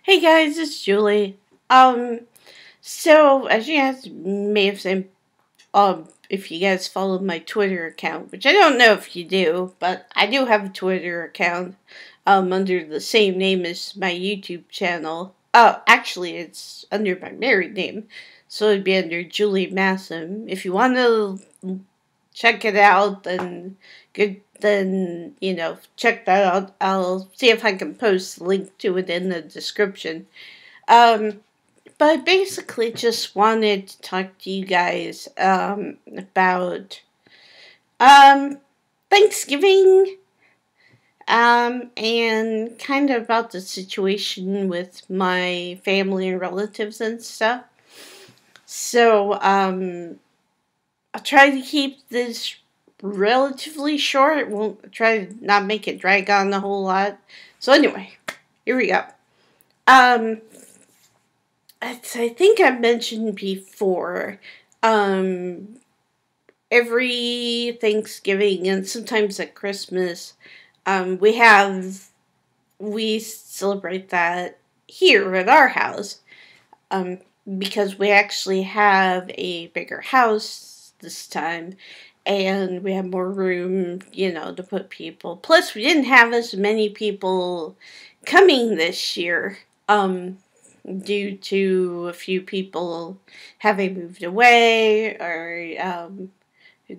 Hey guys, it's Julie. So as you guys may have seen, if you guys followed my Twitter account, which I don't know if you do, but I do have a Twitter account, under the same name as my YouTube channel. Actually, it's under my married name, so it'd be under Julie Massam. If you want to check it out, then good. Then check that out. I'll see if I can post a link to it in the description. Um, but I basically just wanted to talk to you guys about um, Thanksgiving and kind of about the situation with my family and relatives and stuff. So I'll try to keep this relatively short. Won't try to not make it drag on a whole lot. So anyway, here we go. Um, as I think I mentioned before, um, every Thanksgiving and sometimes at Christmas, we celebrate that here at our house, um, because we actually have a bigger house this time, and we have more room, to put people. Plus, we didn't have as many people coming this year, due to a few people having moved away or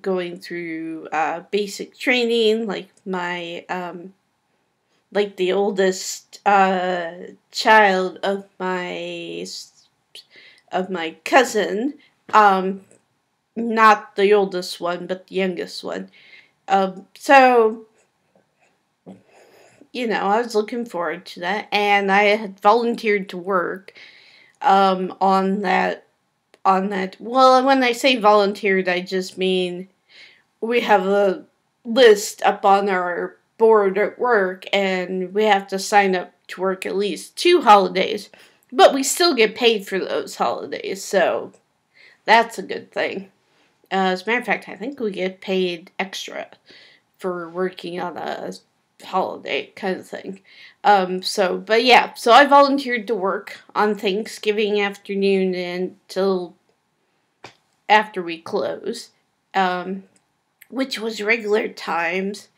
going through basic training, like like the oldest child of my cousin, not the oldest one, but the youngest one. So I was looking forward to that, and I had volunteered to work on that. Well, when I say volunteered, I just mean we have a list up on our board at work, and we have to sign up to work at least 2 holidays, but we still get paid for those holidays, so that's a good thing. As a matter of fact, I think we get paid extra for working on a holiday kind of thing. But yeah, so I volunteered to work on Thanksgiving afternoon until after we close, which was regular times.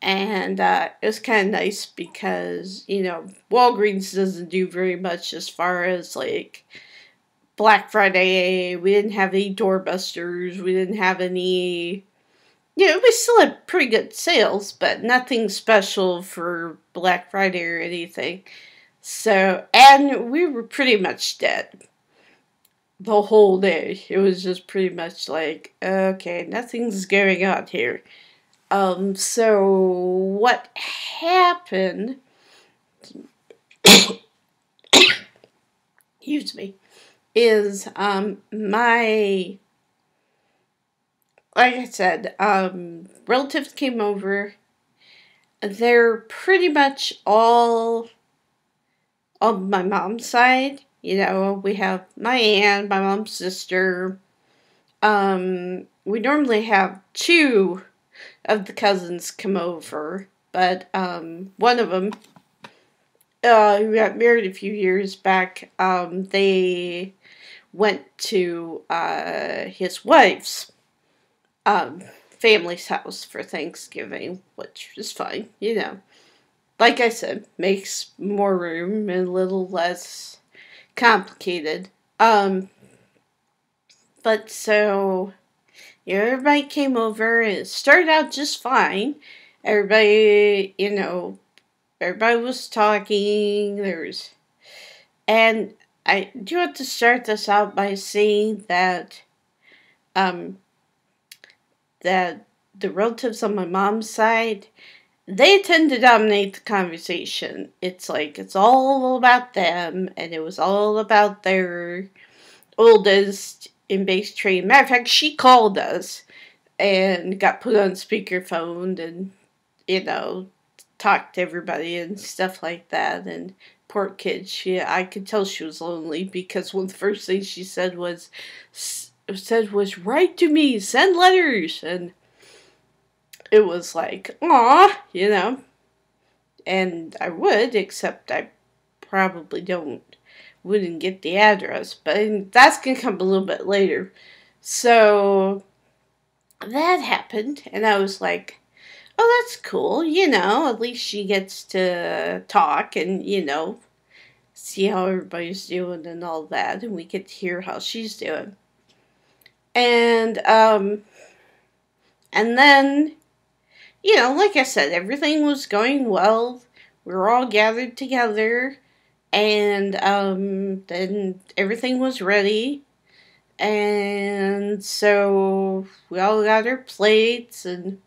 And it was kind of nice because, Walgreens doesn't do very much as far as like Black Friday. We didn't have any doorbusters. We didn't have any. We still had pretty good sales, but nothing special for Black Friday or anything. So, and we were pretty much dead the whole day. It was just pretty much like, okay, nothing's going on here. So what happened, excuse me, is, like I said, relatives came over. They're pretty much all on my mom's side. We have my aunt, my mom's sister. We normally have two of the cousins come over, but one of them, who got married a few years back, they went to his wife's family's house for Thanksgiving, which is fine, Like I said, makes more room and a little less complicated. But so, everybody came over and it started out just fine. Everybody, everybody was talking. And I do have to start this out by saying that, that the relatives on my mom's side, they tend to dominate the conversation. It's like, it's all about them, and it was all about their oldest in base training. Matter of fact, she called us and got put on speakerphone and, talked to everybody and stuff like that. And poor kid, I could tell she was lonely because one of the first things she said was, write to me, send letters. And it was like, aw, and I would, except I probably wouldn't get the address, but that's gonna come a little bit later. So that happened, and I was like, oh, that's cool, at least she gets to talk and, see how everybody's doing and all that, and we get to hear how she's doing. And then, like I said, everything was going well. We were all gathered together, and then everything was ready. And so we all got our plates and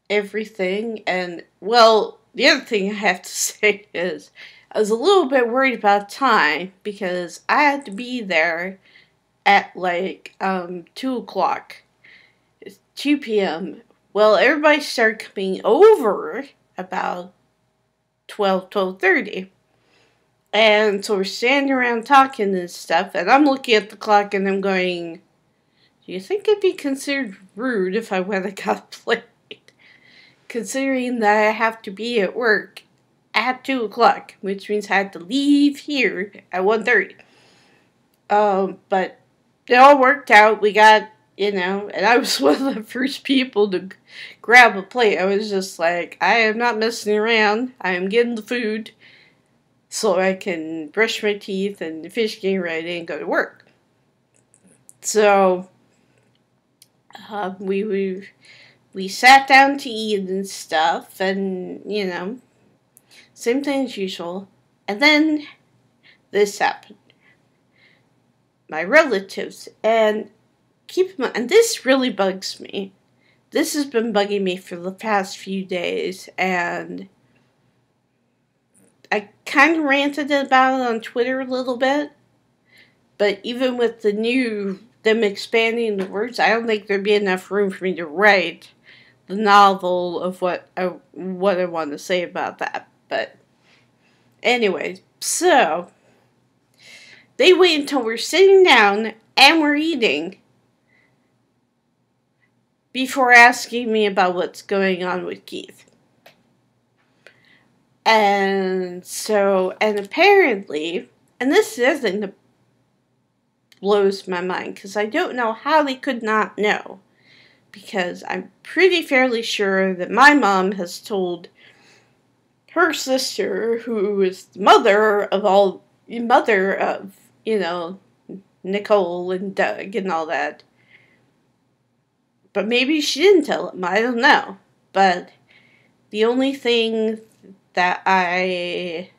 everything. And, well, the other thing I have to say is I was a little bit worried about time because I had to be there at like 2 o'clock. 2 p.m. Well, everybody started coming over about 12:30. And so we're standing around talking and stuff, and I'm looking at the clock and I'm going, do you think it'd be considered rude if I went and got a plate? Considering that I have to be at work at 2 o'clock, which means I had to leave here at 1:30. But it all worked out. We got, and I was one of the first people to grab a plate. I was just like, I am not messing around. I am getting the food so I can brush my teeth and finish getting ready and go to work. So we sat down to eat and stuff, and same thing as usual. And then this happened. My relatives, and keep in mind, and this really bugs me. This has been bugging me for the past few days, and I kind of ranted about it on Twitter a little bit, but even with them expanding the words, I don't think there'd be enough room for me to write the novel of what I want to say about that. But anyway, so they wait until we're sitting down and we're eating before asking me about what's going on with Keith. And apparently, and this is the thing that blows my mind, because I don't know how they could not know. Because I'm pretty fairly sure that my mom has told her sister, who is the mother of, Nicole and Doug and all that. But maybe she didn't tell him, I don't know. But the only thing that I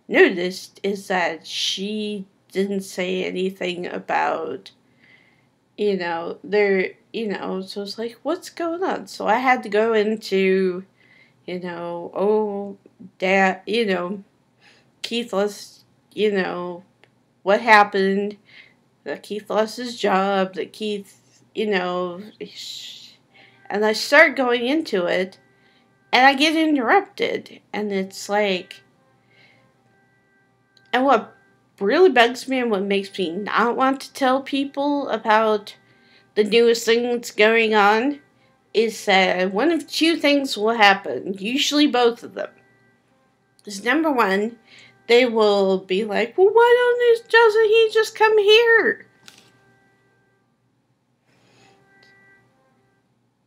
noticed is that she didn't say anything about, so it's like, what's going on? So I had to go into, oh, Dad, Keith lost, what happened, that Keith lost his job, that Keith, and I start going into it, and I get interrupted, and it's like, and what really bugs me and what makes me not want to tell people about the newest thing that's going on is that one of two things will happen, usually both of them. Is number one, they will be like, well, why doesn't he just come here?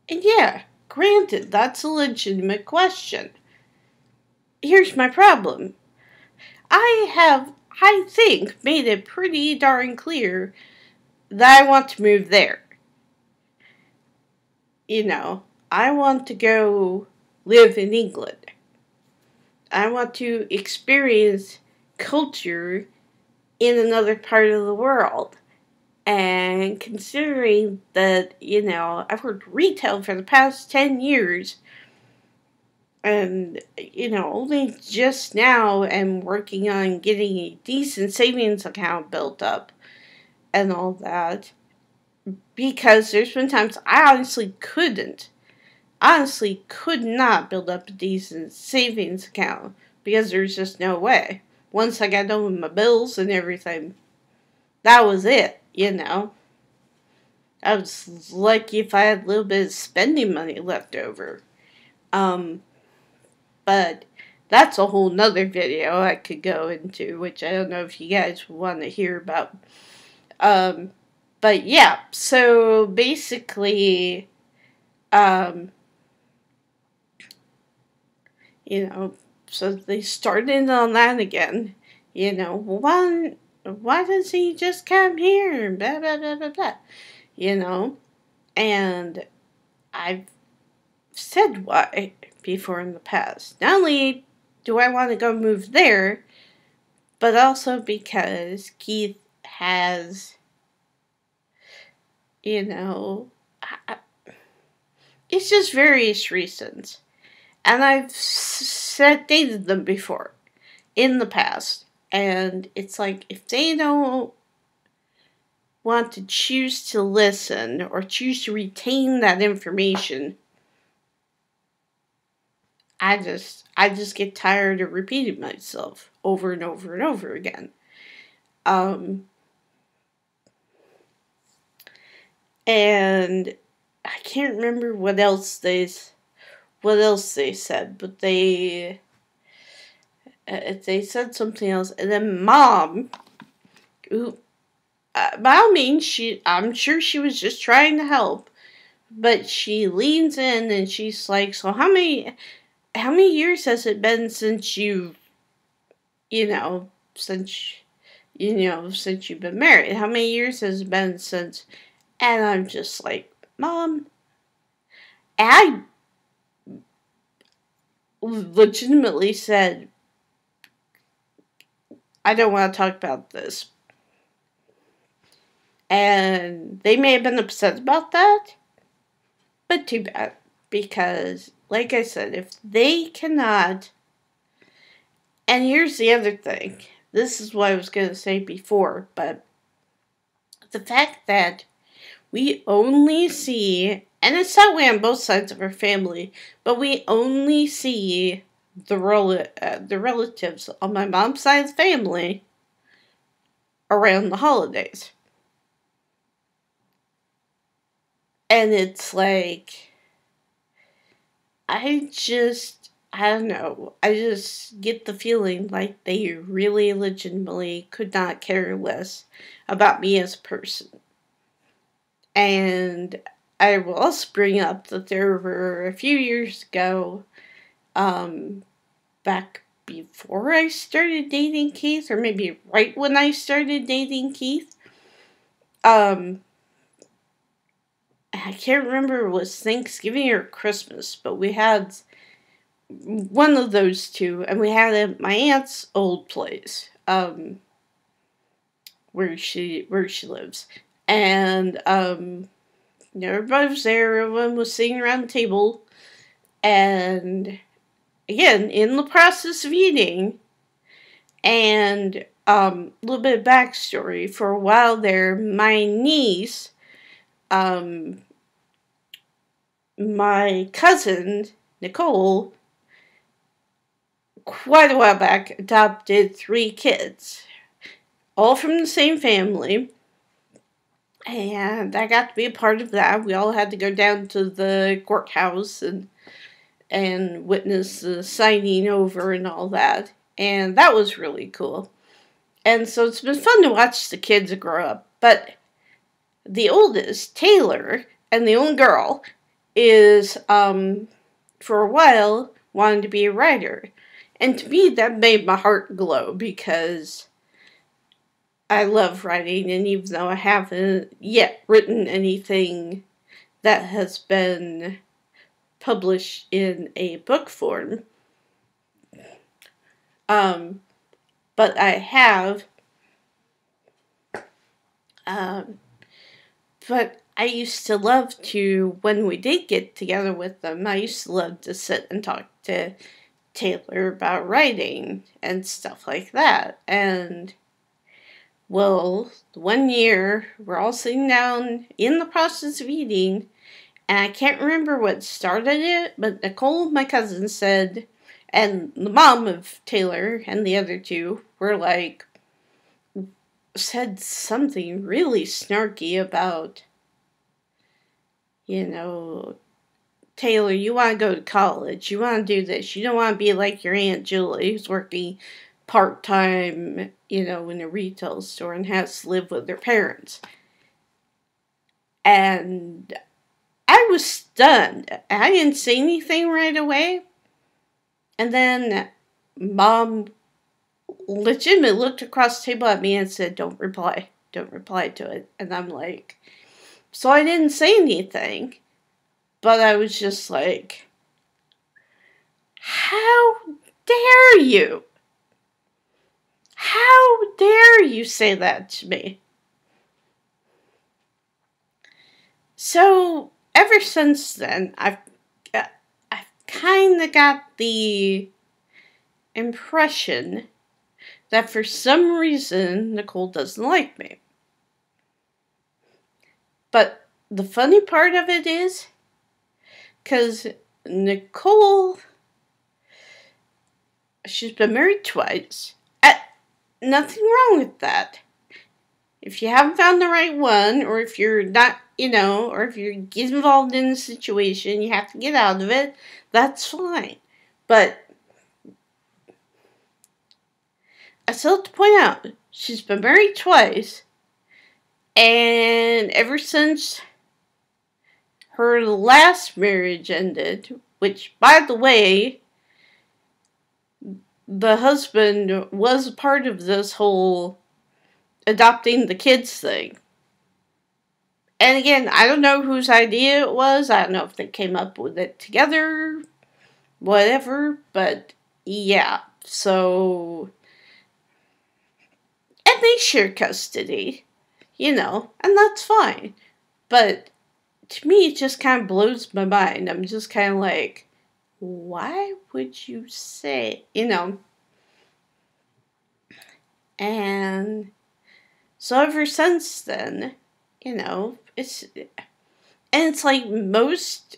And yeah, granted, that's a legitimate question. Here's my problem. I think, made it pretty darn clear that I want to move there. I want to go live in England. I want to experience culture in another part of the world. And considering that, I've worked retail for the past 10 years, and, only just now am working on getting a decent savings account built up and all that, because there's been times I honestly could not build up a decent savings account, because there's just no way. Once I got done with my bills and everything, that was it, I was lucky if I had a little bit of spending money left over. But that's a whole nother video I could go into, which I don't know if you guys want to hear about. But yeah, so basically, um, you know, so they started on that again. You know, why does he just come here? Blah, blah, blah, blah, blah. You know, and I've said why before in the past. Not only do I want to go move there, but also because Keith has, you know, it's just various reasons. And I've dated them before in the past. And it's like, if they don't want to choose to listen or choose to retain that information, I just get tired of repeating myself over and over and over again. And I can't remember what else they said, but they said something else, and then Mom, who, by all means, I'm sure she was just trying to help, but she leans in and she's like, "So how many years has it been since you've been married? How many years has it been since?" And I'm just like, "Mom, I legitimately said, I don't want to talk about this." And they may have been upset about that, but too bad. Because, like I said, if they cannot... And here's the other thing. This is what I was going to say before, but the fact that we only see, and it's that way on both sides of our family, but we only see the relatives on my mom's side of the family around the holidays. And it's like, I don't know. I just get the feeling like they really legitimately could not care less about me as a person. And I will also bring up that there were a few years ago, back before I started dating Keith, or maybe right when I started dating Keith, I can't remember if it was Thanksgiving or Christmas, but we had one of those two, and we had it at my aunt's old place, where she lives, and everybody was there. Everyone was sitting around the table, and again, in the process of eating, and a little bit of backstory. For a while there, my niece, my cousin Nicole, quite a while back, adopted 3 kids, all from the same family, and I got to be a part of that. We all had to go down to the courthouse and witness the signing over and all that, and that was really cool. And so it's been fun to watch the kids grow up, but the oldest, Taylor, and the only girl, is, for a while, wanted to be a writer. And to me, that made my heart glow, because I love writing, and even though I haven't yet written anything that has been published in a book form, but I have, but I used to love to, when we did get together with them, I used to love to sit and talk to Taylor about writing and stuff like that. And, well, one year, we're all sitting down in the process of eating, and I can't remember what started it, but Nicole, my cousin, said, and the mom of Taylor and the other two were like, said something really snarky about, Taylor, you want to go to college. You want to do this. You don't want to be like your Aunt Julie, who's working part-time, in a retail store and has to live with their parents. And I was stunned. I didn't say anything right away. And then Mom legitimately looked across the table at me and said, "Don't reply. Don't reply to it." And I'm like, so I didn't say anything. But I was just like, how dare you? How dare you say that to me? So, ever since then, I've kind of got the impression that for some reason Nicole doesn't like me. But the funny part of it is, because Nicole, she's been married twice. Nothing wrong with that. If you haven't found the right one, or if you're not, or if you get involved in a situation, you have to get out of it, that's fine. But I still have to point out, she's been married twice, and ever since her last marriage ended, which, by the way, the husband was a part of this whole adopting the kids thing. And again, I don't know whose idea it was. I don't know if they came up with it together, whatever, but yeah, so, and they share custody, and that's fine. But to me, it just kind of blows my mind. I'm just kind of like, why would you say, And so ever since then, it's like most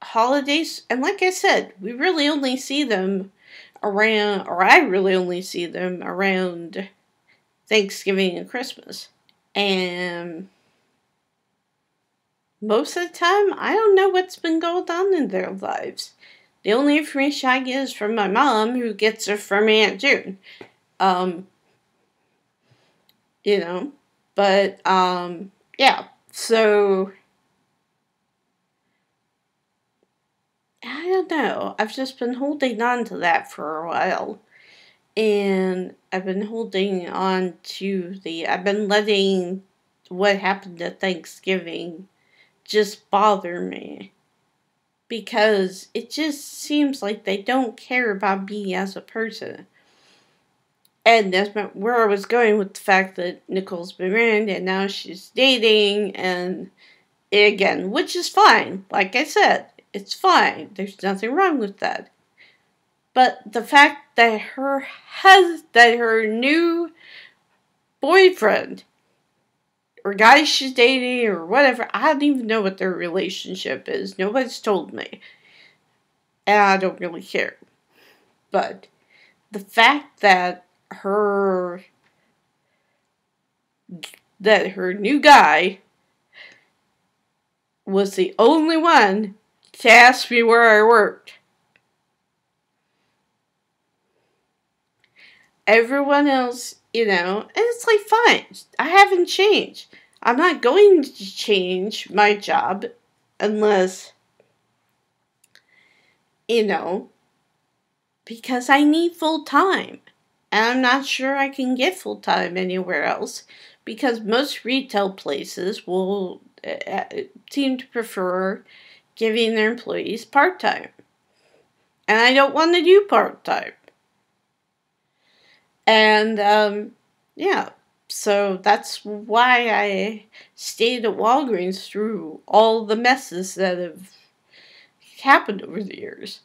holidays, and like I said, we really only see them around, or I really only see them around Thanksgiving and Christmas. And most of the time, I don't know what's been going on in their lives. The only information I get is from my mom, who gets it from Aunt June. But, yeah, so, I don't know, I've just been holding on to that for a while, and I've been holding on to I've been letting what happened at Thanksgiving just bother me, because it just seems like they don't care about me as a person. And that's where I was going with the fact that Nicole's been married and now she's dating, and again, which is fine. Like I said, it's fine. There's nothing wrong with that. But the fact that her new boyfriend, or guy she's dating, or whatever, I don't even know what their relationship is. Nobody's told me. And I don't really care. But the fact that her new guy was the only one to ask me where I worked. Everyone else, and it's like, fine, I haven't changed. I'm not going to change my job unless, because I need full time. And I'm not sure I can get full time anywhere else, because most retail places will seem to prefer giving their employees part-time. And I don't want to do part-time. And, yeah, so that's why I stayed at Walgreens through all the messes that have happened over the years.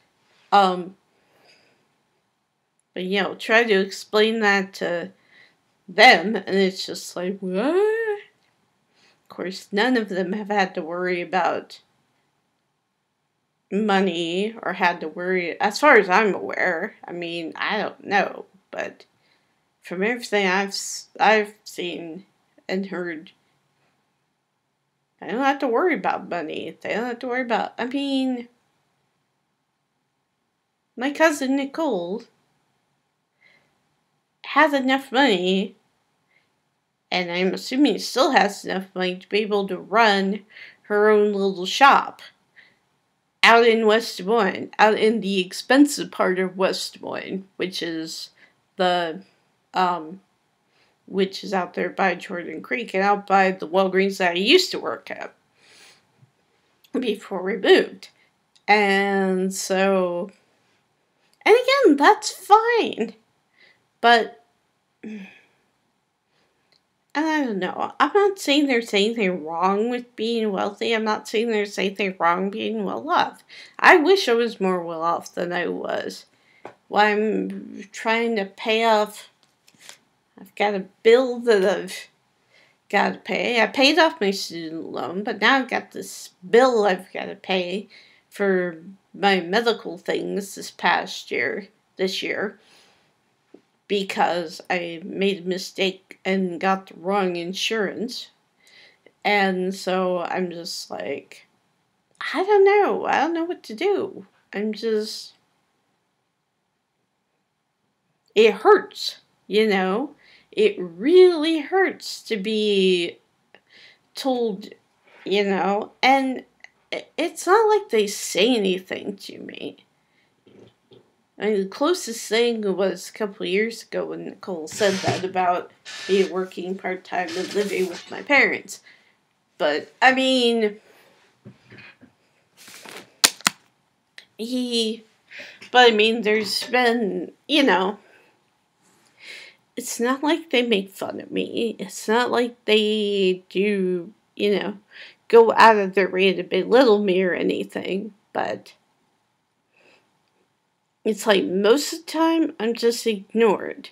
But, try to explain that to them, and it's just like, what? Of course, none of them have had to worry about money, or had to worry, as far as I'm aware. I mean, I don't know, but from everything I've seen and heard, they don't have to worry about money. They don't have to worry about, my cousin Nicole has enough money, and I'm assuming still has enough money to be able to run her own little shop out in West Des Moines, out in the expensive part of West Des Moines, which is the, which is out there by Jordan Creek and out by the Walgreens that I used to work at before we moved. And so, and again, that's fine. But, and I don't know. I'm not saying there's anything wrong with being wealthy. I'm not saying there's anything wrong being well off. I wish I was more well off than I was. Well, I'm trying to pay off. I've got a bill that I've got to pay. I paid off my student loan, but now I've got this bill I've got to pay for my medical things this year, because I made a mistake and got the wrong insurance. And so I'm just like, I don't know what to do. It hurts, It really hurts to be told, and it's not like they say anything to me. I mean, the closest thing was a couple of years ago when Nicole said that about me working part-time and living with my parents. But, I mean, there's been, it's not like they make fun of me. It's not like they do, go out of their way to belittle me or anything. But it's like most of the time I'm just ignored.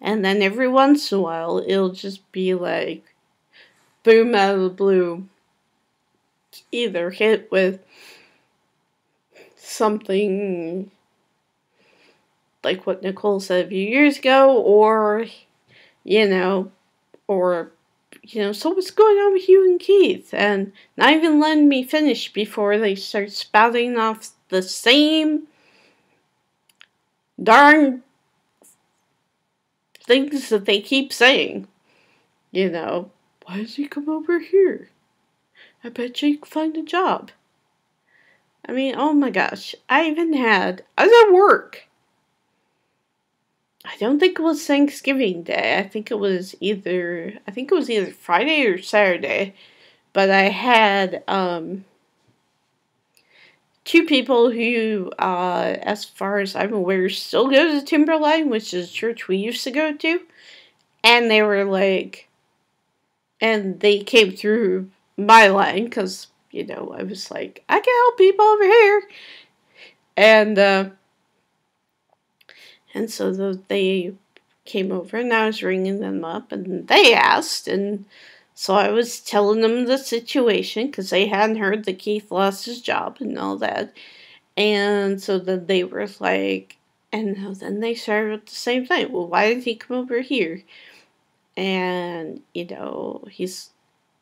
And then every once in a while it'll just be like, boom, out of the blue. Either hit with something like what Nicole said a few years ago, or, so what's going on with you and Keith? And not even letting me finish before they start spouting off the same darn things that they keep saying. Why does he come over here? I bet you can find a job. I mean, oh my gosh. I was at work. I don't think it was Thanksgiving Day. I think it was either Friday or Saturday. But I had two people who, as far as I'm aware, still go to Timberline, which is a church we used to go to. And they were like, and they came through my line because, I was like, I can help people over here. And so they came over, and I was ringing them up, and they asked, and so I was telling them the situation, because they hadn't heard that Keith lost his job and all that. And so then they were like, and then they started with the same thing. Well, why did he come over here? And, he's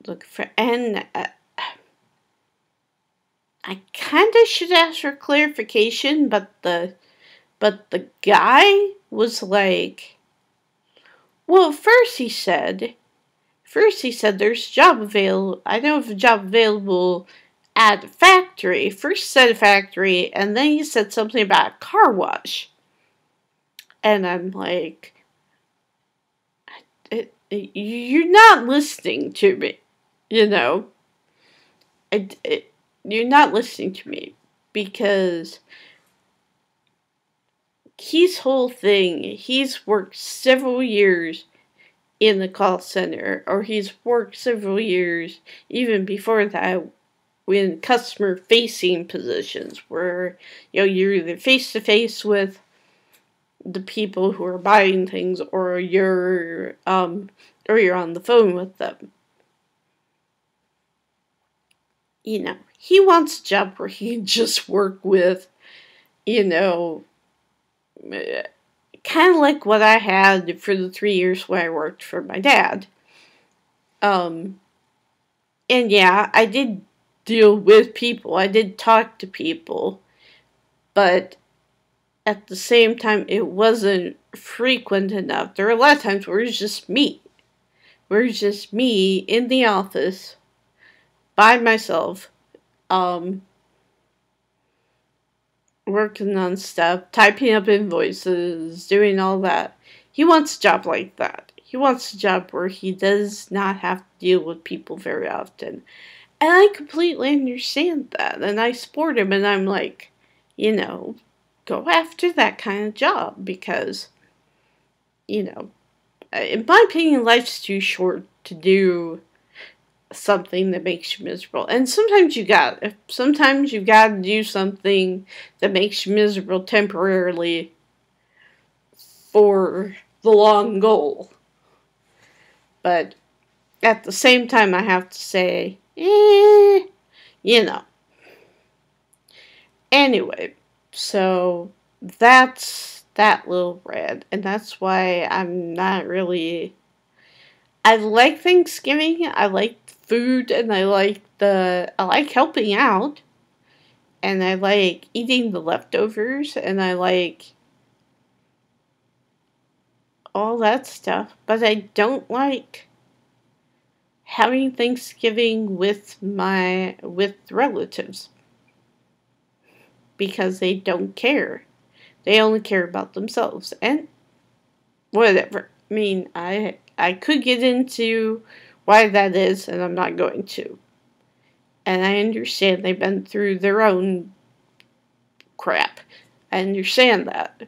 looking for, and I kind of should ask for clarification, but the guy was like, well, first he said there's a job available. I know of a job available at a factory. First he said a factory, and then he said something about a car wash. And I'm like, you're not listening to me, you're not listening to me, because Keith's whole thing, he's worked several years in the call center, or he's worked several years even before that in customer facing positions where you're either face to face with the people who are buying things, or you're on the phone with them. He wants a job where he can just work with, kind of like what I had for the 3 years when I worked for my dad. And yeah, I did deal with people. I did talk to people. But at the same time, it wasn't frequent enough. There were a lot of times where it was just me. Where it was just me in the office by myself, um, working on stuff, typing up invoices, doing all that. He wants a job like that. He wants a job where he does not have to deal with people very often. And I completely understand that. And I support him, and I'm like, go after that kind of job because, in my opinion, life's too short to do something that makes you miserable. And sometimes you got to do something that makes you miserable temporarily for the long goal. But at the same time, I have to say, Anyway, so that's that little rant, and that's why I'm not really. I like Thanksgiving. I like food, and I like helping out, and I like eating the leftovers, and I like all that stuff. But I don't like having Thanksgiving with relatives because they don't care. They only care about themselves, and whatever. I mean, I could get into why that is, and I'm not going to. And I understand they've been through their own crap. I understand that.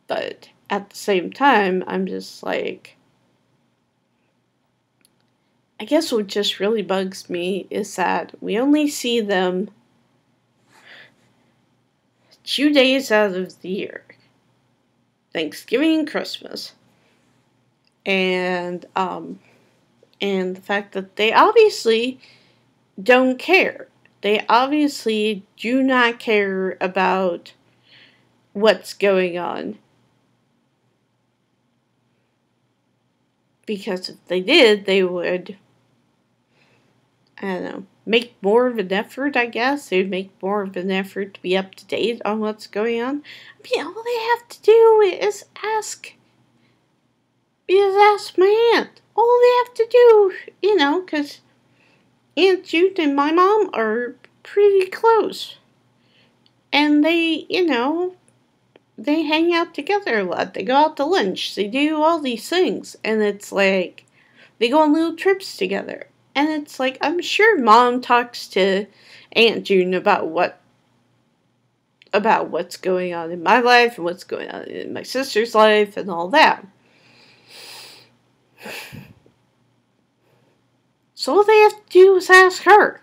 But at the same time, I'm just like, I guess what just really bugs me is that we only see them 2 days out of the year. Thanksgiving and Christmas. And the fact that they obviously don't care. They obviously do not care about what's going on. Because if they did, they would, I don't know, make more of an effort, I guess. They would make more of an effort to be up to date on what's going on. I mean, all they have to do is ask my aunt. All they have to do, because Aunt Jude and my mom are pretty close. And they hang out together a lot. They go out to lunch. They do all these things. And it's like, they go on little trips together. And it's like, I'm sure Mom talks to Aunt June about what's going on in my life and what's going on in my sister's life and all that. So all they have to do is ask her.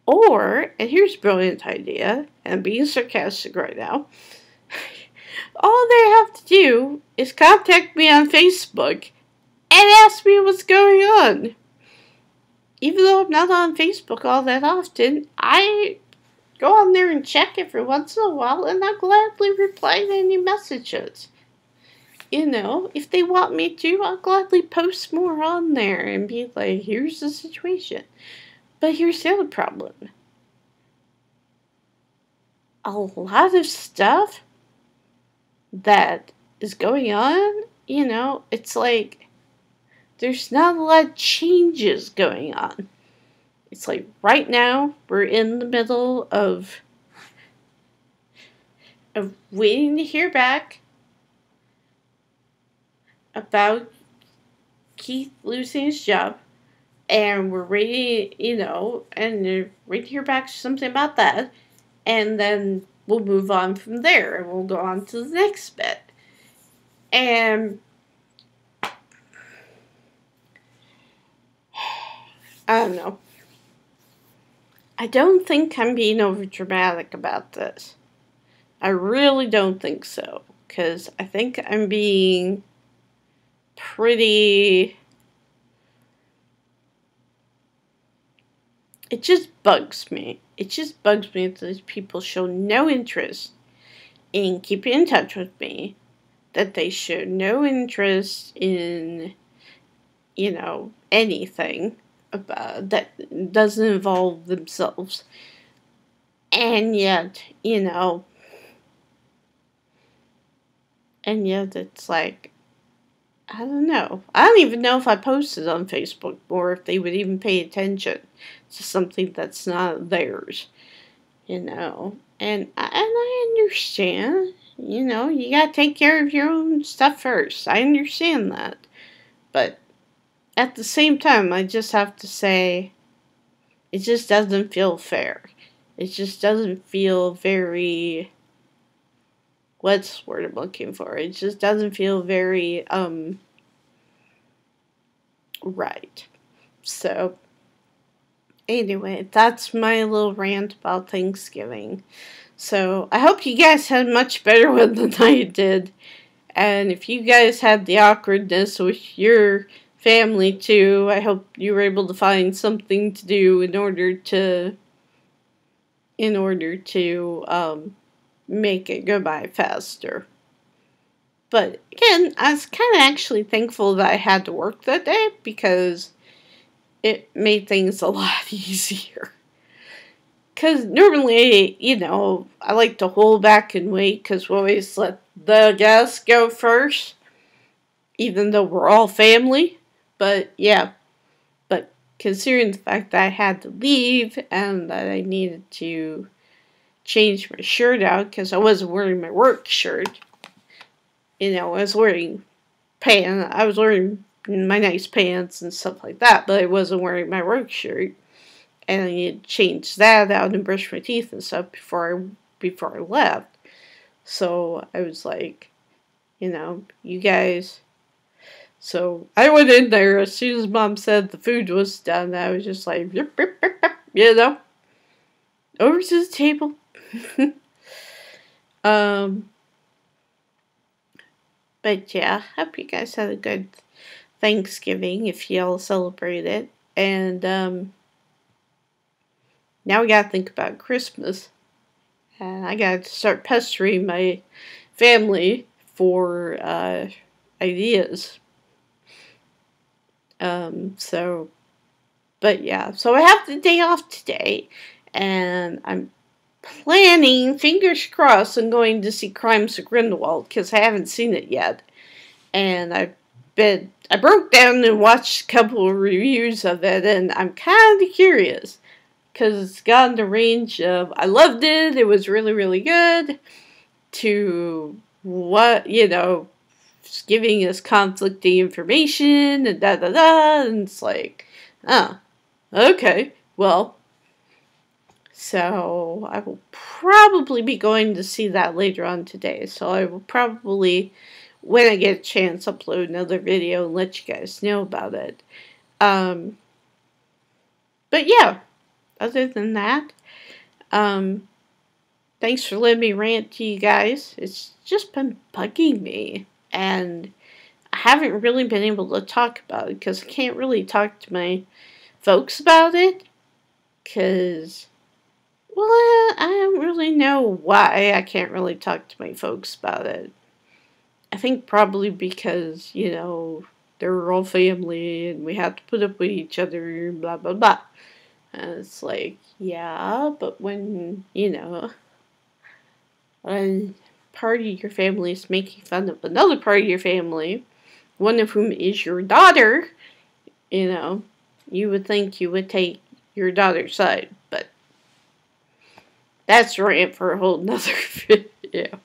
Or, and here's a brilliant idea, and I'm being sarcastic right now, all they have to do is contact me on Facebook and ask me what's going on. Even though I'm not on Facebook all that often, I go on there and check every once in a while, and I'll gladly reply to any messages. If they want me to, I'll gladly post more on there and be like, here's the situation. But here's the other problem. A lot of stuff that is going on, it's like there's not a lot of changes going on. It's like right now we're in the middle of waiting to hear back about Keith losing his job. And we're ready, and we're ready to hear back something about that. And then we'll move on from there. And we'll go on to the next bit. And I don't know. I don't think I'm being over dramatic about this. I really don't think so. Because I think I'm being pretty... It just bugs me. It just bugs me that these people show no interest in keeping in touch with me. That they show no interest in, anything about that doesn't involve themselves. And yet, And yet it's like, I don't know. I don't even know if I posted on Facebook or if they would even pay attention to something that's not theirs, you know. And I understand, you know, you gotta take care of your own stuff first. I understand that. But at the same time, I just have to say, it just doesn't feel fair. It just doesn't feel very, what's the word I'm looking for? It just doesn't feel very, right. So, anyway, that's my little rant about Thanksgiving. So, I hope you guys had a much better one than I did. And if you guys had the awkwardness with your family too, I hope you were able to find something to do in order to make it go by faster. But again, I was kind of actually thankful that I had to work that day because it made things a lot easier. Because normally, you know, I like to hold back and wait because we always let the guests go first, even though we're all family. But yeah, but considering the fact that I had to leave and that I needed to change my shirt out because I wasn't wearing my work shirt, you know, I was wearing my nice pants and stuff like that, but I wasn't wearing my work shirt. And I needed to change that out and brush my teeth and stuff before I left. So I was like, you know, you guys. So I went in there as soon as Mom said the food was done. I was just like, yip, yip, yip, yip, you know, over to the table. But yeah, hope you guys had a good Thanksgiving if y'all celebrate it. And now we gotta think about Christmas. And I gotta start pestering my family for ideas. But yeah, so I have the day off today, and I'm planning, fingers crossed, I'm going to see Crimes of Grindelwald, because I haven't seen it yet. And I broke down and watched a couple of reviews of it, and I'm kind of curious, because it's gotten the range of, I loved it, it was really, really good, to what, you know, giving us conflicting information, and da-da-da, and it's like, oh, okay, well, so I will probably be going to see that later on today, so I will probably, when I get a chance, upload another video and let you guys know about it. But yeah, other than that, thanks for letting me rant to you guys. It's just been bugging me, and I haven't really been able to talk about it because I can't really talk to my folks about it because, well, I don't really know why I can't really talk to my folks about it. I think probably because, you know, they're all family and we have to put up with each other, blah, blah, blah. And it's like, yeah, but when, you know, when part of your family is making fun of another part of your family, one of whom is your daughter, you know, you would think you would take your daughter's side, but that's rant for a whole nother video.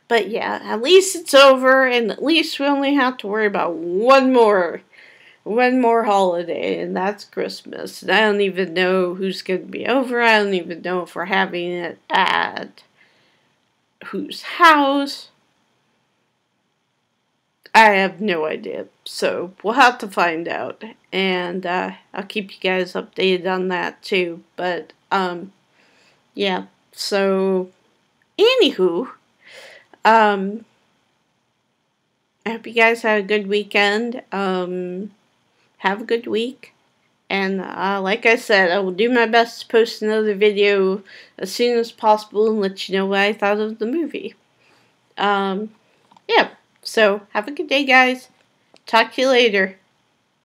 But yeah, at least it's over, and at least we only have to worry about one more holiday, and that's Christmas. And I don't even know who's going to be over. I don't even know if we're having it at whose house. I have no idea. So we'll have to find out. And I'll keep you guys updated on that too. But yeah. So anywho, I hope you guys had a good weekend. Have a good week. And like I said, I will do my best to post another video as soon as possible and let you know what I thought of the movie. Yeah. So, have a good day, guys. Talk to you later.